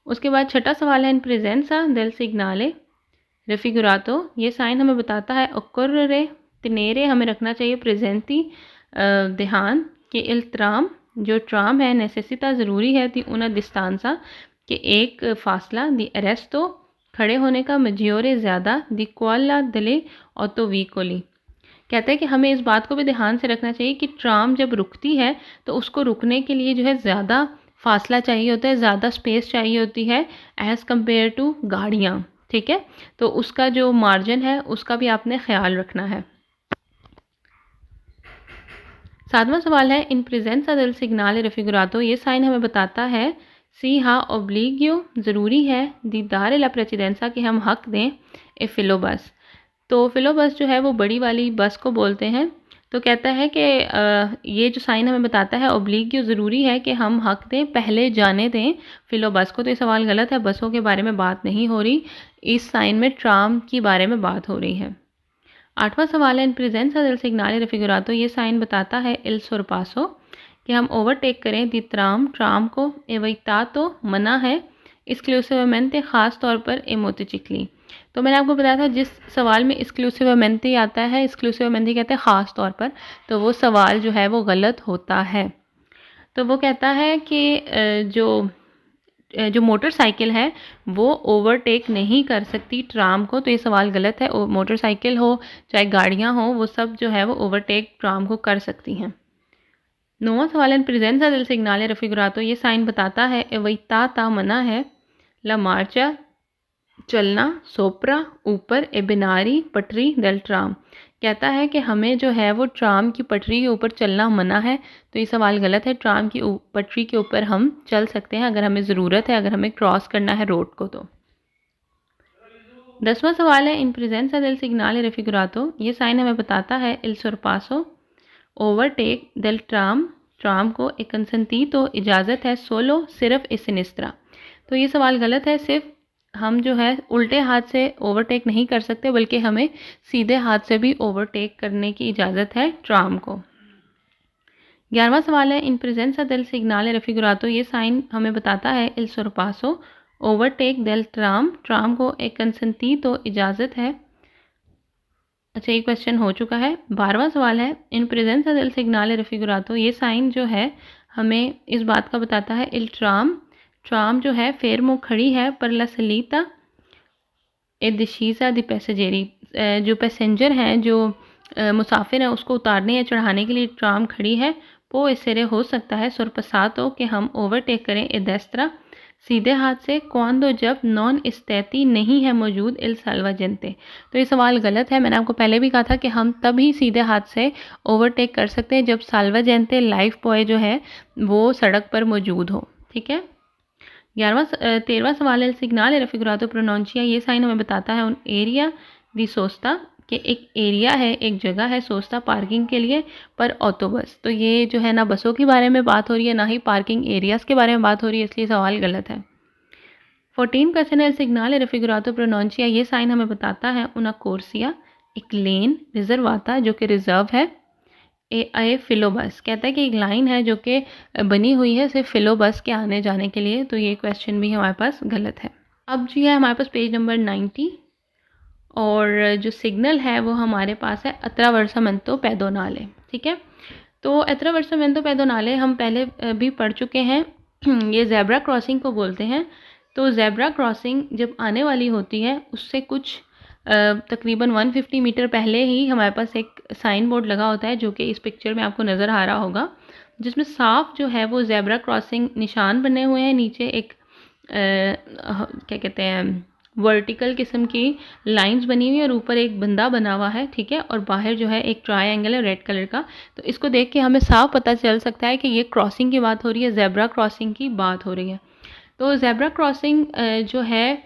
उसके बाद छठा सवाल है, इन प्रेजेंसा del सिग्नाले रेफिगुरातो ये साइन हमें बताता है ओक्कोर्रे तेनेरे, हमें रखना चाहिए प्रेजेंटी ध्यान कि इल ट्राम जो ट्राम है नेसेसिटा ज़रूरी है दी उना डिस्टांसा कि एक फासला दी अरेस्टो खड़े होने का मजियोरे ज़्यादा दी क्वाला दले ऑटो वीकोली। कहते हैं कि हमें इस बात को भी ध्यान से रखना चाहिए कि ट्राम जब रुकती है तो उसको रुकने के लिए जो है ज़्यादा फासला चाहिए होता है, ज़्यादा स्पेस चाहिए होती है एज़ कम्पेयर टू गाड़ियाँ। ठीक है, तो उसका जो मार्जिन है उसका भी आपने ख्याल रखना है। 7वां सवाल है इन प्रेजेंसा del सिग्नाले रेफिगुरातो, ये साइन हमें बताता है सी हा ओब्लिगियो ज़रूरी है दी दारे ला प्रेसिडेंसा कि हम हक दें ए फिलोबस। तो फिलोबस जो है वो बड़ी वाली बस को बोलते हैं। तो कहता है कि ये जो साइन हमें बताता है ओब्लिग्यो ज़रूरी है कि हम हक दें, पहले जाने दें फिलोबस को। तो ये सवाल गलत है, बसों के बारे में बात नहीं हो रही, इस साइन में ट्राम की बारे में बात हो रही है। 8वां सवाल है इन प्रेजेंसा del सिग्नाले रेफिगुरातो, ये साइन बताता है इल सोरपासो कि हम ओवरटेक करें दी ट्राम, ट्राम को एवैतातो मना है एक्सक्लूसिवमेंटे ख़ास तौर पर ए मोटोचिक्ली। तो मैंने आपको बताया था जिस सवाल में एक्सक्लूसिवमेंटे आता है, एक्सक्लूसिवमेंटे कहते हैं ख़ास तौर पर, तो वो सवाल जो है वो गलत होता है। तो वो कहता है कि जो मोटरसाइकिल है वो ओवरटेक नहीं कर सकती ट्राम को, तो ये सवाल गलत है। मोटरसाइकिल हो चाहे गाड़ियाँ हो, वो सब जो है वो ओवरटेक ट्राम को कर सकती हैं। 9वां सवाल है प्रेजेंसा del सिग्नाले रेफिगुरातो, ये साइन बताता है एवैताता मना है ला मार्चा चलना सोप्रा ऊपर ए बिनारी पटरी del ट्राम। कहता है कि हमें जो है वो ट्राम की पटरी के ऊपर चलना मना है, तो ये सवाल गलत है। ट्राम की पटरी के ऊपर हम चल सकते हैं अगर हमें ज़रूरत है, अगर हमें क्रॉस करना है रोड को। तो 10वां सवाल है इन प्रेजेंसा del सिग्नाले रेफिगुरातो, ये साइन हमें बताता है इल सोरपासो ओवरटेक del ट्राम, ट्राम को एक कंसंती तो इजाज़त है सोलो सिर्फ ए सिनिस्त्रा। तो ये सवाल गलत है, सिर्फ हम जो है उल्टे हाथ से ओवरटेक नहीं कर सकते, बल्कि हमें सीधे हाथ से भी ओवरटेक करने की इजाज़त है ट्राम को। 11वां सवाल है इन प्रेजेंसा del सिग्नाले रेफिगुरातो, ये साइन हमें बताता है इल सोरपासो ओवरटेक del ट्राम, ट्राम को एक कंसंती तो इजाज़त है। अच्छा, ये क्वेश्चन हो चुका है। 12वां सवाल है इन प्रेजेंसा del सिग्नाले रेफिगुरातो, ये साइन जो है हमें इस बात का बताता है इल ट्राम, ट्राम जो है फेरमो खड़ी है पर ला सलीता ए दिशीसा दी पैसेजेरी, जो पैसेंजर हैं, जो मुसाफिर हैं, उसको उतारने या चढ़ाने के लिए ट्राम खड़ी है। पो इसरे हो सकता है सोरपसातो कि हम ओवरटेक करें ए देस्त्रा सीधे हाथ से क्वांदो जब नॉन स्टेती नहीं है मौजूद इल साल्वाजेंटे। तो ये सवाल गलत है। मैंने आपको पहले भी कहा था कि हम तभी सीधे हाथ से ओवरटेक कर सकते हैं जब साल्वाजेंटे लाइफ बॉय जो है वो सड़क पर मौजूद हो। ठीक है। 13वां सवाल है सिग्नाले रेफिगुरातो प्रोनाउंसिया, ये साइन हमें बताता है उन एरिया दी सोस्ता कि एक एरिया है, एक जगह है सोस्ता पार्किंग के लिए पर ऑटोबस। तो ये जो है ना बसों के बारे में बात हो रही है, ना ही पार्किंग एरियाज़ के बारे में बात हो रही है, इसलिए सवाल गलत है। 14 क्वेश्चन है सिग्नाले रेफिगुरातो प्रोनाउंसिया, ये साइन हमें बताता है उना कोर्सिया एक लेन रिजर्वाता जो कि रिजर्व है ए फिलोबस। कहता है कि एक लाइन है जो कि बनी हुई है सिर्फ फिलोबस के आने जाने के लिए, तो ये क्वेश्चन भी हमारे पास गलत है। अब जी है हमारे पास पेज नंबर 90 और जो सिग्नल है वो हमारे पास है अत्रावर्सामेंतो पेडोनाले। ठीक है, तो अत्रावर्सामेंतो पेडोनाले हम पहले भी पढ़ चुके हैं। ये ज़ेब्रा क्रॉसिंग को बोलते हैं। तो ज़ेब्रा क्रॉसिंग जब आने वाली होती है उससे कुछ तकरीबन 150 मीटर पहले ही हमारे पास एक साइन बोर्ड लगा होता है जो कि इस पिक्चर में आपको नज़र आ रहा होगा, जिसमें साफ जो है वो ज़ेब्रा क्रॉसिंग निशान बने हुए हैं। नीचे एक क्या कहते हैं वर्टिकल किस्म की लाइंस बनी हुई है और ऊपर एक बंदा बना हुआ है। ठीक है, और बाहर जो है एक ट्रायंगल है रेड कलर का। तो इसको देख के हमें साफ पता चल सकता है कि ये क्रॉसिंग की बात हो रही है, ज़ेब्रा क्रॉसिंग की बात हो रही है। तो ज़ेब्रा क्रॉसिंग जो है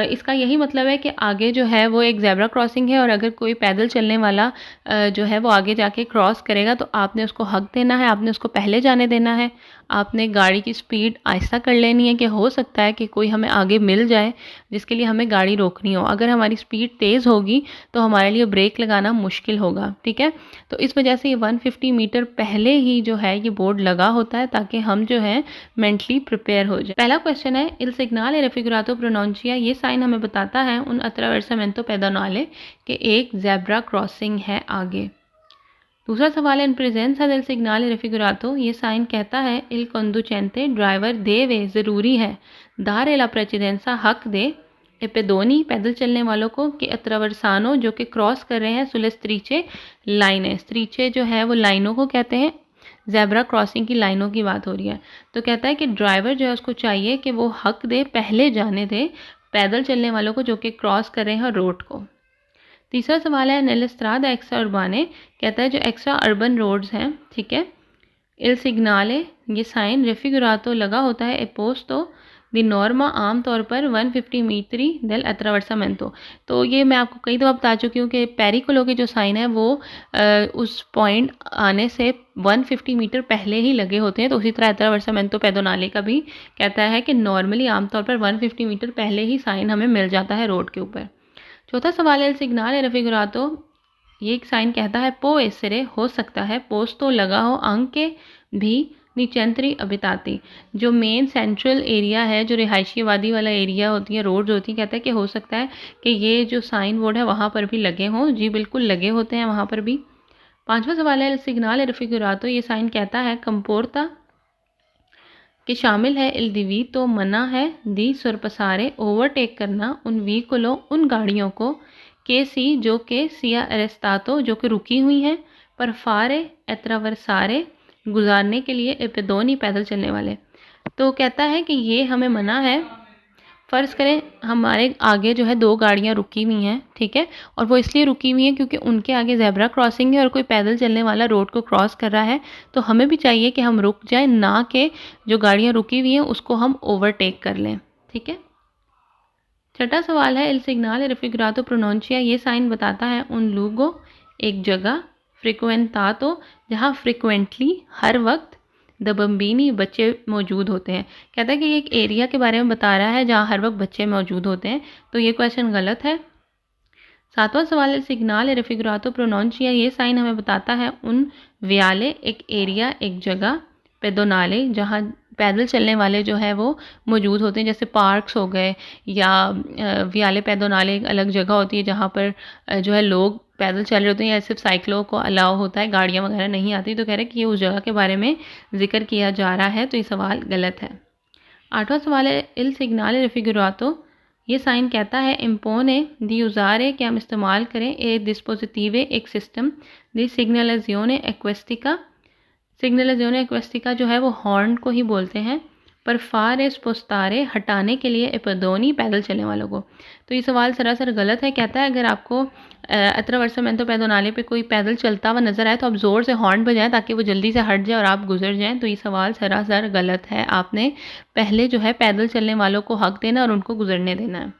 इसका यही मतलब है कि आगे जो है वो एक ज़ेब्रा क्रॉसिंग है और अगर कोई पैदल चलने वाला जो है वो आगे जाके क्रॉस करेगा तो आपने उसको हक देना है, आपने उसको पहले जाने देना है। आपने गाड़ी की स्पीड आहिस्ता कर लेनी है कि हो सकता है कि कोई हमें आगे मिल जाए जिसके लिए हमें गाड़ी रोकनी हो। अगर हमारी स्पीड तेज़ होगी तो हमारे लिए ब्रेक लगाना मुश्किल होगा। ठीक है, तो इस वजह से ये 150 मीटर पहले ही जो है ये बोर्ड लगा होता है ताकि हम जो है मेंटली प्रिपेयर हो जाए। पहला क्वेश्चन है इल सिग्नाले रेफिगुरातो प्रोनाउंसिया, ये साइन हमें बताता है un attraversamento pedonale कि एक ज़ेब्रा क्रॉसिंग है आगे। दूसरा सवाल है इन प्रेजेंसा del segnale raffigurato, ये साइन कहता है il conducente ड्राइवर देवे ज़रूरी है दारे la precedenza हक दे ए पेदोनी पैदल चलने वालों को कि अत्रवर्सानो जो कि क्रॉस कर रहे हैं सुले स्त्रीचे लाइनें, स्त्रीचे जो है वो लाइनों को कहते हैं, ज़ेब्रा क्रॉसिंग की लाइनों की बात हो रही है। तो कहता है कि ड्राइवर जो है उसको चाहिए कि वो हक दे, पहले जाने दे पैदल चलने वालों को जो कि क्रॉस कर रहे हैं रोड को। तीसरा सवाल है नेलस्त्रादा एक्स्ट्रा अर्बाने, कहता है जो एक्स्ट्रा अर्बन रोड्स हैं, ठीक है, इल सिग्नाले ये साइन रेफिगुरातो लगा होता है एपोस्तो दी नॉर्मा आम तौर पर 150 मीटरी del attraversamento। तो ये मैं आपको कई दफ़ा बता चुकी हूँ कि पेरिकोलो के जो साइन है वो उस पॉइंट आने से 150 मीटर पहले ही लगे होते हैं। तो उसी तरह attraversamento pedonale का भी कहता है कि नॉर्मली आमतौर पर 150 मीटर पहले ही साइन हमें मिल जाता है रोड के ऊपर। चौथा सवाल है सिग्नाल रेफिगुरातो, ये एक साइन कहता है पो एसरे हो सकता है पोस्तो लगा हो अंक के भी निचंतरी अबिताती, जो मेन सेंट्रल एरिया है, जो रिहायशी आबादी वाला एरिया होती है, रोड्स होती है, कहता है कि हो सकता है कि ये जो साइन बोर्ड है वहाँ पर भी लगे हों। जी बिल्कुल लगे होते हैं वहाँ पर भी। पांचवा सवाल है सिग्नाल रेफिगुरातो, ये साइन कहता है कंपोर्ता कि शामिल है इल दिवी तो मना है दी सुरपसारे ओवरटेक करना उन व्हीकलों उन गाड़ियों को के सी जो के सिया अरेस्तातो जो कि रुकी हुई हैं पर फारे एत्रावरसारे गुजारने के लिए एपेदोनी पैदल चलने वाले। तो कहता है कि ये हमें मना है, फ़र्ज़ करें हमारे आगे जो है 2 गाड़ियाँ रुकी हुई हैं, ठीक है, और वो इसलिए रुकी हुई हैं क्योंकि उनके आगे ज़ेब्रा क्रॉसिंग है और कोई पैदल चलने वाला रोड को क्रॉस कर रहा है। तो हमें भी चाहिए कि हम रुक जाएं, ना कि जो गाड़ियाँ रुकी हुई हैं उसको हम ओवरटेक कर लें, ठीक है। छठा सवाल है इल सिग्नाल रेफिगुरातो प्रोनोंशिया, ये साइन बताता है उन लूगो एक जगह फ्रिक्वेंटातो जहाँ फ्रिक्वेंटली हर वक्त द बम्बीनी बच्चे मौजूद होते हैं। कहता है कि ये एक एरिया के बारे में बता रहा है जहाँ हर वक्त बच्चे मौजूद होते हैं। तो ये क्वेश्चन गलत है। सातवां सवाल है सिग्नाल रेफिगुरातो प्रोनोंशिया, ये साइन हमें बताता है उन व्याले एक एरिया एक जगह पेदोनाले जहाँ पैदल चलने वाले जो है वो मौजूद होते हैं, जैसे पार्क्स हो गए या व्याले पेदोनाले एक अलग जगह होती है जहाँ पर जो है लोग पैदल चल रहे होते हैं या सिर्फ साइकिलों को अलाउ होता है, गाड़ियाँ वगैरह नहीं आती। तो कह रहे हैं कि ये उस जगह के बारे में जिक्र किया जा रहा है, तो ये सवाल गलत है। आठवां सवाल है इल सिग्नाल रेफिगुरातो, ये साइन कहता है इम्पोने दी उजारे कि हम इस्तेमाल करें ए डिस्पोजिटिवे एक सिस्टम दी सिग्नलाजियोने एक्वेस्टिका। सिग्नलाजियोने एक्वेस्टिका जो है वो हॉर्न को ही बोलते हैं, पर फारे स्पोस्तारे हटाने के लिए एपदोनी पैदल चलने वालों को। तो ये सवाल सरासर गलत है। कहता है अगर आपको अत्रवर्सामेंतो पेदोनाले पे कोई पैदल चलता हुआ नजर आए तो आप ज़ोर से हॉर्न बजाएं ताकि वो जल्दी से हट जाए और आप गुजर जाएं। तो ये सवाल सरासर गलत है। आपने पहले जो है पैदल चलने वालों को हक देना और उनको गुजरने देना है।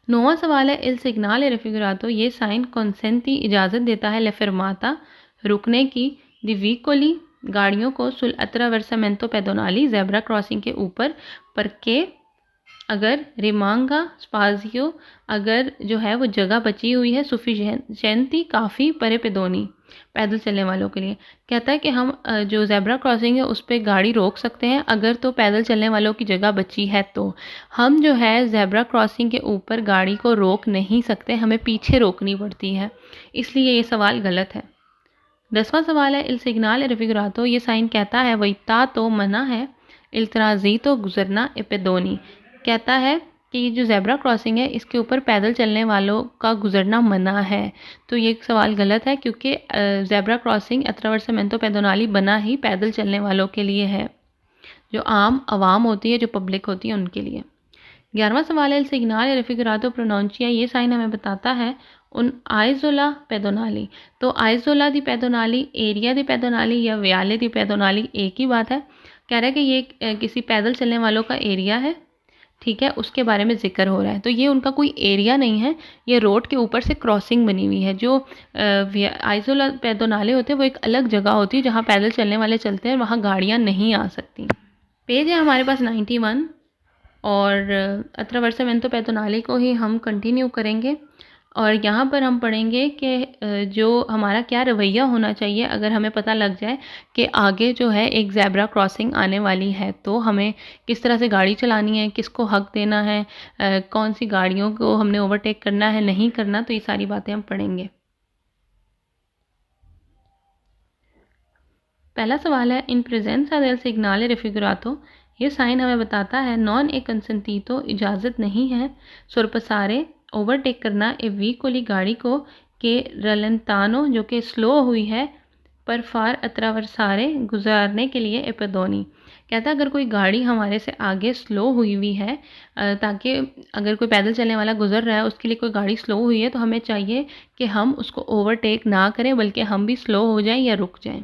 नौवां सवाल है इल सिग्नाल रेफिगुरातो, ये साइन कॉन्सेंटी इजाज़त देता है लेफरमाता रुकने की दी वीकोली गाड़ियों को सुल अत्रवर्सामेंतो पेदोनाली ज़ेब्रा क्रॉसिंग के ऊपर पर के अगर रिमांगा स्पाजियो अगर जो है वो जगह बची हुई है सुफिशिएंटी काफ़ी परे पेदोनी पैदल चलने वालों के लिए। कहता है कि हम जो ज़ेब्रा क्रॉसिंग है उस पर गाड़ी रोक सकते हैं अगर तो पैदल चलने वालों की जगह बची है। तो हम जो है ज़ेब्रा क्रॉसिंग के ऊपर गाड़ी को रोक नहीं सकते, हमें पीछे रोकनी पड़ती है, इसलिए ये सवाल गलत है। 10वां सवाल है इल सिग्नाल रेफिगुरातो, ये साइन कहता है वहीता तो मना है इल तराजी तो गुजरना एपेदोनी। कहता है कि ये जो ज़ेब्रा क्रॉसिंग है इसके ऊपर पैदल चलने वालों का गुजरना मना है। तो ये सवाल गलत है क्योंकि ज़ेब्रा क्रॉसिंग अत्रवर्सामेंतो पेदोनाली बना ही पैदल चलने वालों के लिए है, जो आम आवाम होती है, जो पब्लिक होती है उनके लिए। 11वां सवाल है सिग्नाल रेफिगुरातो प्रोनोंशिया, ये साइन हमें बताता है उन आइजोला पेदोनाली। तो आइजोला दी पेदोनाली, एरिया दी पेदोनाली या व्याले दी पेदोनाली एक ही बात है। कह रहा है कि ये किसी पैदल चलने वालों का एरिया है, ठीक है, उसके बारे में जिक्र हो रहा है। तो ये उनका कोई एरिया नहीं है, ये रोड के ऊपर से क्रॉसिंग बनी हुई है। जो आइजोला पेदोनाले होते हैं वो एक अलग जगह होती है जहाँ पैदल चलने वाले चलते हैं, वहाँ गाड़ियाँ नहीं आ सकती। पेज है हमारे पास 91 और अत्रवर्सामेंतो पेदोनाले को ही हम कंटिन्यू करेंगे। और यहाँ पर हम पढ़ेंगे कि जो हमारा क्या रवैया होना चाहिए अगर हमें पता लग जाए कि आगे जो है एक ज़ेब्रा क्रॉसिंग आने वाली है, तो हमें किस तरह से गाड़ी चलानी है, किसको हक देना है, कौन सी गाड़ियों को हमने ओवरटेक करना है, नहीं करना, तो ये सारी बातें हम पढ़ेंगे। पहला सवाल है, इन प्रेजेंसा del सिग्नाले रिफिगुरातो, ये साइन हमें बताता है नॉन ए कंसेंटीतो इजाज़त नहीं है सोरपसारे ओवरटेक करना ए वीकोली गाड़ी को के रलंतानो जो कि स्लो हुई है पर फार अत्रावरसारे गुजारने के लिए एपेदोनी। कहता है अगर कोई गाड़ी हमारे से आगे स्लो हुई हुई है, ताकि अगर कोई पैदल चलने वाला गुजर रहा है उसके लिए कोई गाड़ी स्लो हुई है, तो हमें चाहिए कि हम उसको ओवरटेक ना करें बल्कि हम भी स्लो हो जाएं या रुक जाएं।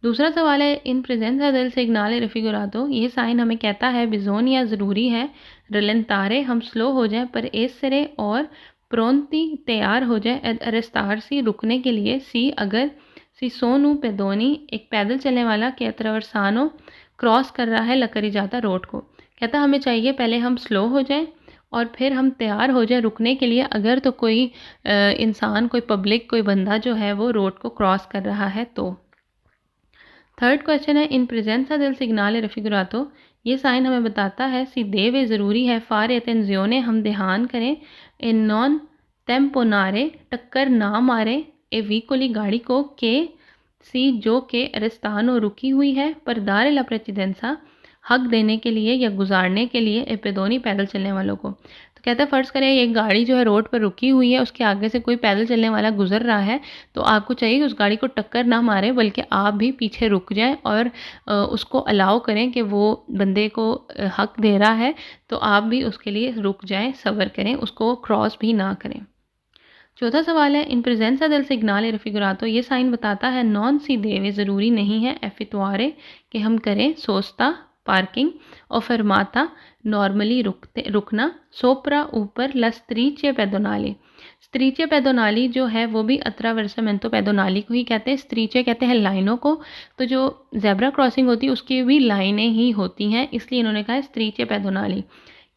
दूसरा सवाल है, इन प्रेजेंसा del सिग्नाले रिफिगुरातो, ये साइन हमें कहता है बिजोनिया ज़रूरी है रलेंतारे हम स्लो हो जाएं पर एसरे और प्रोंती तैयार हो जाए एड अरेस्तार सी रुकने के लिए सी अगर सी सोनू पेदोनी एक पैदल चलने वाला के अत्रवरसानो क्रॉस कर रहा है लकड़ी जाता रोड को। कहता हमें चाहिए पहले हम स्लो हो जाएं और फिर हम तैयार हो जाए रुकने के लिए अगर तो कोई इंसान, कोई पब्लिक, कोई बंदा जो है वो रोड को क्रॉस कर रहा है तो। थर्ड क्वेश्चन है, इन प्रेजेंसा del सिग्नाले रिफिगुरातो, ये साइन हमें बताता है सी देवे ज़रूरी है फार एतेंजियोने हम ध्यान करें इन नॉन टेम्पोनारे टक्कर ना मारे ए वीकोली गाड़ी को के सी जो के अरेस्तानो रुकी हुई है पर दारे ला प्रेसिडेंसा हक देने के लिए या गुजारने के लिए एपेदोनी पैदल चलने वालों को। तो कहता है फ़र्ज़ करें एक गाड़ी जो है रोड पर रुकी हुई है, उसके आगे से कोई पैदल चलने वाला गुजर रहा है, तो आपको चाहिए कि उस गाड़ी को टक्कर ना मारे बल्कि आप भी पीछे रुक जाएं और उसको अलाउ करें कि वो बंदे को हक दे रहा है, तो आप भी उसके लिए रुक जाएं, सब्र करें, उसको क्रॉस भी ना करें। चौथा सवाल है, इन प्रेजेंसा del सिग्नाले रिफिगुरातो, ये साइन बताता है नॉन सी देवे ज़रूरी नहीं है एफितवारे कि हम करें सोचता पार्किंग और फरमाता नॉर्मली रुकना सोपरा ऊपर ला स्त्रीचे पेदोनाली। स्त्रीचे पेदोनाली जो है वो भी अत्रावर्सामेंतो पेदोनाली को ही कहते हैं। स्त्रीचे कहते हैं लाइनों को, तो जो जेब्रा क्रॉसिंग होती है उसकी भी लाइनें ही होती हैं, इसलिए इन्होंने कहा है स्त्रीचे पेदोनाली।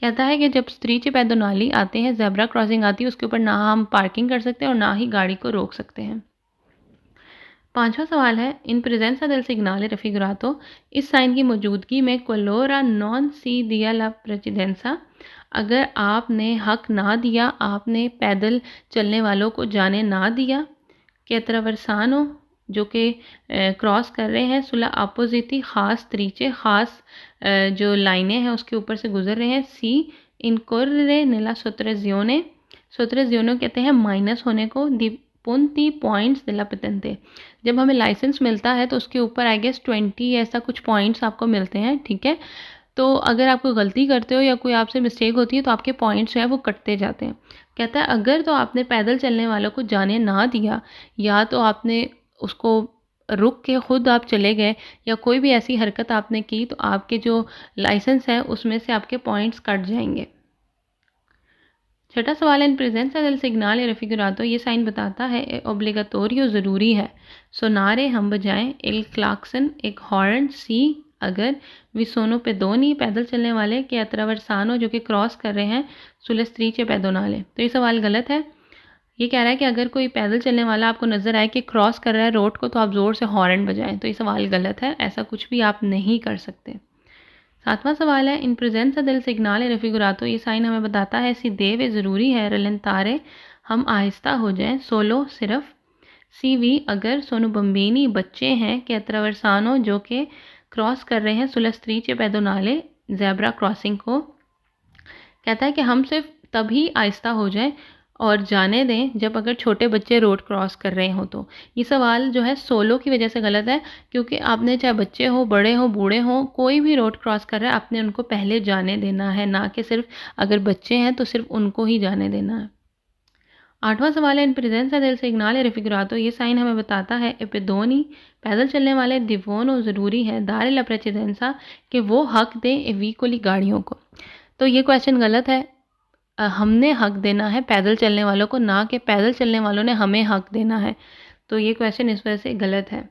कहता है कि जब स्त्रीचे पेदोनाली आते हैं, जेब्रा क्रॉसिंग आती है, उसके ऊपर ना हम पार्किंग कर सकते हैं और ना ही गाड़ी को रोक सकते हैं। पांचवा सवाल है, इन प्रेजेंसा del सिग्नाले रिफिगुरातो, इस साइन की मौजूदगी में क्वलोरा नॉन सी दिया ला प्रेसिडेंसा, अगर आपने हक ना दिया, आपने पैदल चलने वालों को जाने ना दिया कि अत्रवरसानो जो कि क्रॉस कर रहे हैं सुला अपोजिटी ख़ास तरीके, ख़ास जो लाइनें हैं उसके ऊपर से गुजर रहे हैं। सी इनकोर्रे नेला सोत्रेजियोने, सोत्रेजियोनो कहते हैं माइनस होने को, दी पुंती पॉइंट्स दिला पतंते। जब हमें लाइसेंस मिलता है तो उसके ऊपर आई गेस 20 ऐसा कुछ पॉइंट्स आपको मिलते हैं, ठीक है। तो अगर आप कोई गलती करते हो या कोई आपसे मिस्टेक होती है तो आपके पॉइंट्स जो है वो कटते जाते हैं। कहता है अगर तो आपने पैदल चलने वालों को जाने ना दिया, या तो आपने उसको रुक के खुद आप चले गए, या कोई भी ऐसी हरकत आपने की, तो आपके जो लाइसेंस है उसमें से आपके पॉइंट्स कट जाएंगे। छठा सवाल है, इन प्रेजेंसा del सिग्नाले रिफिगुरातो, ये साइन बताता है ओब्लिगाटोरियो ज़रूरी है सोनारे हम बजाएं एल क्लाक्सन एक हॉर्न सी अगर विसोनो पेदोनी पैदल चलने वाले के अत्रवरसानो जो कि क्रॉस कर रहे हैं सुलस्त्रीचे पेदोनाले। तो ये सवाल गलत है। ये कह रहा है कि अगर कोई पैदल चलने वाला आपको नज़र आए कि क्रॉस कर रहा है रोड को, तो आप ज़ोर से हॉर्न बजाएं। तो ये सवाल गलत है, ऐसा कुछ भी आप नहीं कर सकते। सातवां सवाल है, इन प्रेजेंसा del सिग्नाले रिफिगुरातो, ये साइन हमें बताता है सी देवे ज़रूरी है रलेंतारे हम आहिस्ता हो जाएं सोलो सिर्फ सी वी अगर सोनू बम्बीनी बच्चे हैं कि अत्रवरसानो जो कि क्रॉस कर रहे हैं सुलस्त्रीचे पेदोनाले जेब्रा क्रॉसिंग को। कहता है कि हम सिर्फ तभी आहिस्ता हो जाएं और जाने दें जब अगर छोटे बच्चे रोड क्रॉस कर रहे हो। तो ये सवाल जो है सोलो की वजह से गलत है, क्योंकि आपने चाहे बच्चे हो, बड़े हो, बूढ़े हो, कोई भी रोड क्रॉस कर रहा है, आपने उनको पहले जाने देना है, ना कि सिर्फ अगर बच्चे हैं तो सिर्फ उनको ही जाने देना है। आठवां सवाल है, इन प्रेजेंसा del सिग्नाले रिफिगुरातो, ये साइन हमें बताता है एपेदोनी पैदल चलने वाले दिवोनो ज़रूरी है दारे ला प्रेसिडेंसा कि वो हक दें एवीकोली गाड़ियों को। तो ये क्वेश्चन गलत है। हमने हक देना है पैदल चलने वालों को, ना कि पैदल चलने वालों ने हमें हक देना है। तो ये क्वेश्चन इस वजह से गलत है।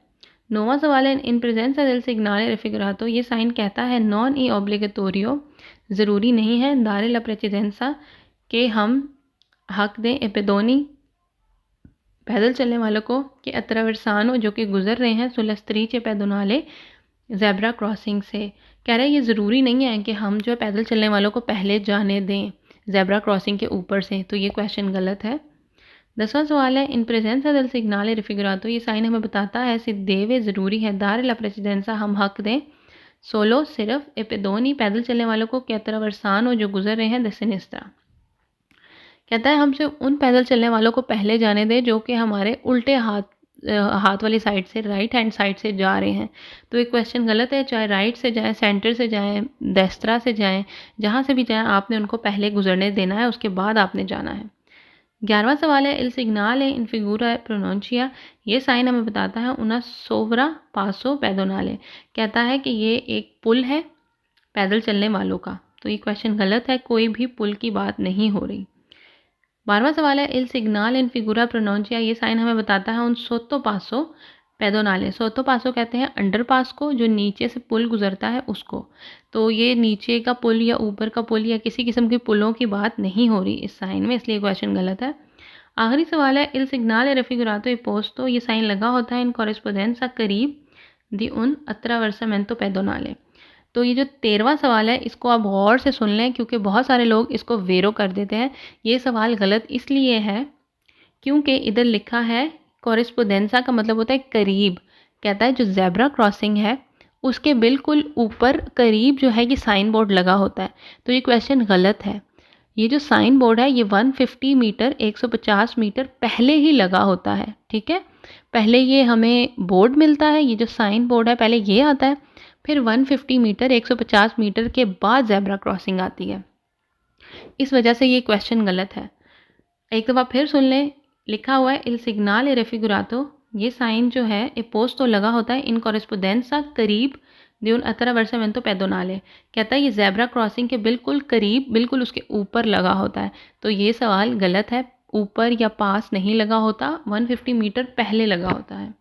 नौवां सवाल है, इन प्रेजेंसा del सिग्नाले रिफिगुरातो, ये साइन कहता है नॉन ई ऑब्लिगेटोरियो ज़रूरी नहीं है दारे ला प्रेसिडेंसा कि हम हक दें ए पेदोनी पैदल चलने वालों को कि अत्रावर्सानो जो कि गुजर रहे हैं सुला स्त्रीचे पेदोनाले ज़ेब्रा क्रॉसिंग से। कह रहा है ये ज़रूरी नहीं है कि हम जो है पैदल चलने वालों को पहले जाने दें ज़ेब्रा क्रॉसिंग के ऊपर से, तो ये क्वेश्चन गलत है। 10वां सवाल है इन प्रेजेंसा del सिग्नाले रिफिगरातो, ये साइन हमें बताता है सिद्देवे ज़रूरी है दार ला प्रेसिडेंसा हम हक दें सोलो सिर्फ ए पेदोनी पैदल चलने वालों को कि अत्रावर्सानो जो गुजर रहे हैं द सिनिस्ट्रा। कहता है हमसे उन पैदल चलने वालों को पहले जाने दें जो कि हमारे उल्टे हाथ वाली साइड से, राइट हैंड साइड से जा रहे हैं। तो ये क्वेश्चन गलत है, चाहे राइट से जाएं, सेंटर से जाएं, देस्त्रा से जाएं, जहाँ से भी जाएं आपने उनको पहले गुजरने देना है, उसके बाद आपने जाना है। 11वां सवाल है इल सिग्नाले इन फिगूरा प्रोनोंशिया, ये साइन हमें बताता है उना सोवरा पासो पेदोनाले। कहता है कि ये एक पुल है पैदल चलने वालों का, तो ये क्वेश्चन गलत है, कोई भी पुल की बात नहीं हो रही। 12वां सवाल है इल सिग्नाल इन फिगूरा प्रोनोंशिया, ये साइन हमें बताता है उन सोतो पासो पेदोनाले। सोतो पासो कहते हैं अंडरपास को, जो नीचे से पुल गुजरता है उसको। तो ये नीचे का पुल या ऊपर का पुल या किसी किस्म के पुलों की बात नहीं हो रही इस साइन में, इसलिए क्वेश्चन गलत है। आखिरी सवाल है इल सिग्नाल रेफिगुरातो ए पोस्तो, ये साइन लगा होता है इन कॉरेस्पोंडेंसा करीब दी उन अत्रावर्सामेंतो पेदोनाले। तो ये जो 13वां सवाल है इसको आप गौर से सुन लें, क्योंकि बहुत सारे लोग इसको वेरो कर देते हैं। ये सवाल गलत इसलिए है क्योंकि इधर लिखा है कॉरेस्पोंडेंसा का मतलब होता है करीब। कहता है जो ज़ेब्रा क्रॉसिंग है उसके बिल्कुल ऊपर करीब जो है ये साइन बोर्ड लगा होता है, तो ये क्वेश्चन गलत है। ये जो साइन बोर्ड है ये 150 मीटर 150 मीटर पहले ही लगा होता है, ठीक है। पहले ये हमें बोर्ड मिलता है, ये जो साइन बोर्ड है पहले ये आता है, फिर 150 मीटर 150 मीटर के बाद ज़ेब्रा क्रॉसिंग आती है। इस वजह से ये क्वेश्चन गलत है। एक दफ़ा फिर सुन लें, लिखा हुआ है इल सिग्नाल रेफिगुरातो, ये साइन जो है ए पोस्तो लगा होता है इन कॉरेस्पोंडेंसा करीब दे उन अत्रावर्सामेंतो पेदोनाले। कहता है ये ज़ेब्रा क्रॉसिंग के बिल्कुल करीब, बिल्कुल उसके ऊपर लगा होता है, तो ये सवाल गलत है। ऊपर या पास नहीं लगा होता, 150 मीटर पहले लगा होता है।